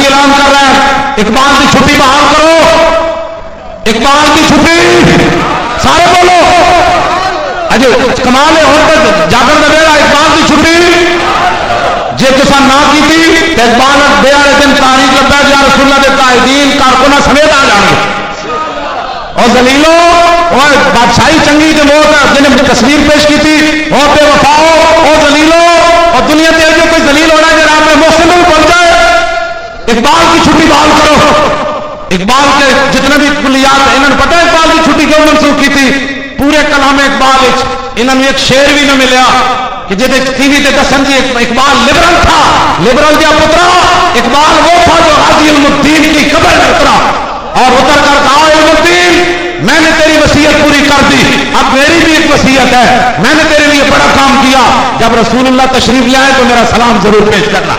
रसी ऐलान कर रहे हैं, इकबाल की छुट्टी बहाल करो, इकबाल की छुट्टी, सारे बोलो अजय कमाल है। और तक जाकर बेड़ा इकबाल की छुट्टी जे तुसा ना की थी तो इकबाल दे वाले दिन तारीख लगा या रसूलुल्लाह दे कायदीन कारकुना समेत आ जाएंगे। और दलीलो और बादशाही चंगी के मोह जिन्हें तस्वीर पेश की थी और बेवफाओ और दलीलो और दुनिया के जो कोई दलील होना है जनाब में मोहसिन पहुंच जाए, इकबाल की छुट्टी बहाल करो। इकबाल के जितने भी कुलियात इन्होंने पता है इकबाल की छुट्टी क्यों मंसूख की थी? पूरे कलाम इकबाल इन्होंने एक शेर भी न मिला कि जिसे टीवी से दसन जी इकबाल लिबरल था, लिबरल दिया पुत्रा इकबाल वो था जो गाजी इल्मुद्दीन की कब्र में उतरा और उतर कर कहा इल्मुद्दीन मैंने तेरी वसीयत पूरी कर दी, अब मेरी भी एक वसीयत है, मैंने तेरे लिए बड़ा काम किया, जब रसूलुल्लाह तशरीफ लाए तो मेरा सलाम जरूर पेश करना।